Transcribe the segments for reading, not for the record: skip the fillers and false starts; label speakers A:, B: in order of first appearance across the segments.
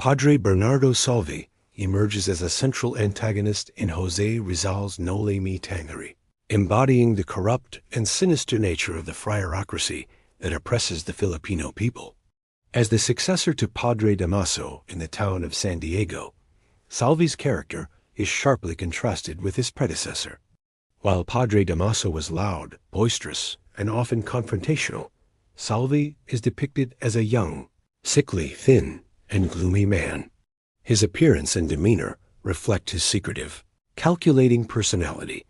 A: Padre Bernardo Salví emerges as a central antagonist in José Rizal's Noli Tangere, embodying the corrupt and sinister nature of the friarocracy that oppresses the Filipino people. As the successor to Padre Dámaso in the town of San Diego, Salví's character is sharply contrasted with his predecessor. While Padre Dámaso was loud, boisterous, and often confrontational, Salví is depicted as a young, sickly, thin, and gloomy man. His appearance and demeanor reflect his secretive, calculating personality,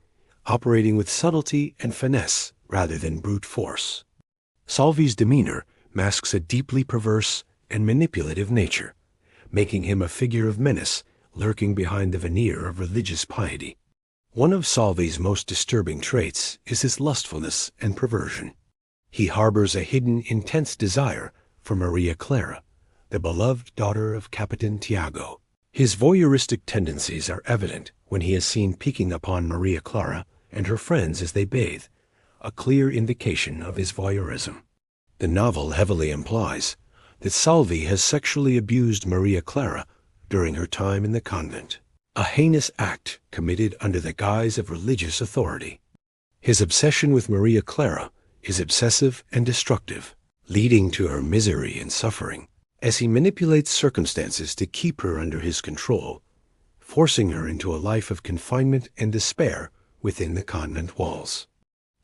A: operating with subtlety and finesse rather than brute force. Salví's demeanor masks a deeply perverse and manipulative nature, making him a figure of menace lurking behind the veneer of religious piety. One of Salví's most disturbing traits is his lustfulness and perversion. He harbors a hidden, intense desire for Maria Clara, the beloved daughter of Capitan Tiago. His voyeuristic tendencies are evident when he is seen peeking upon Maria Clara and her friends as they bathe, a clear indication of his voyeurism. The novel heavily implies that Salví has sexually abused Maria Clara during her time in the convent, a heinous act committed under the guise of religious authority. His obsession with Maria Clara is obsessive and destructive, leading to her misery and suffering, as he manipulates circumstances to keep her under his control, forcing her into a life of confinement and despair within the convent walls.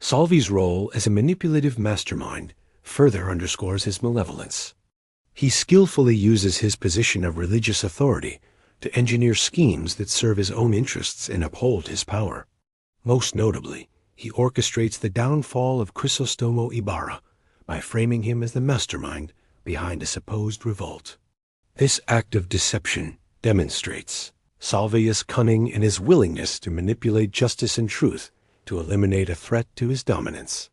A: Salví's role as a manipulative mastermind further underscores his malevolence. He skillfully uses his position of religious authority to engineer schemes that serve his own interests and uphold his power. Most notably, he orchestrates the downfall of Crisostomo Ibarra by framing him as the mastermind behind a supposed revolt. This act of deception demonstrates Salví's cunning and his willingness to manipulate justice and truth to eliminate a threat to his dominance.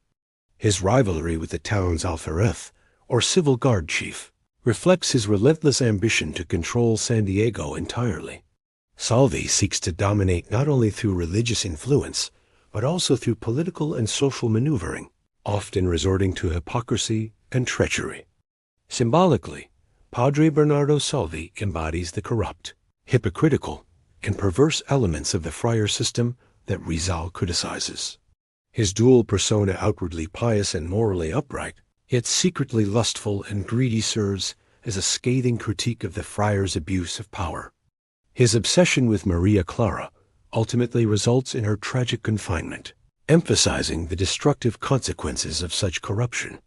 A: His rivalry with the town's alferez, or civil guard chief, reflects his relentless ambition to control San Diego entirely. Salví seeks to dominate not only through religious influence, but also through political and social maneuvering, often resorting to hypocrisy and treachery. Symbolically, Padre Bernardo Salví embodies the corrupt, hypocritical, and perverse elements of the friar system that Rizal criticizes. His dual persona, outwardly pious and morally upright, yet secretly lustful and greedy, serves as a scathing critique of the friar's abuse of power. His obsession with Maria Clara ultimately results in her tragic confinement, emphasizing the destructive consequences of such corruption.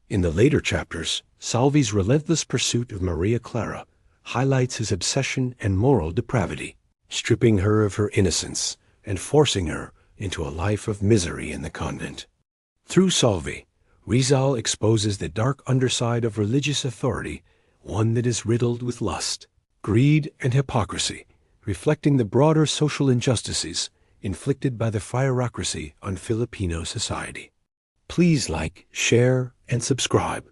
A: In the later chapters, Salví's relentless pursuit of Maria Clara highlights his obsession and moral depravity, stripping her of her innocence and forcing her into a life of misery in the convent. Through Salví, Rizal exposes the dark underside of religious authority, one that is riddled with lust, greed, and hypocrisy, reflecting the broader social injustices inflicted by the friarocracy on Filipino society. Please like, share, and subscribe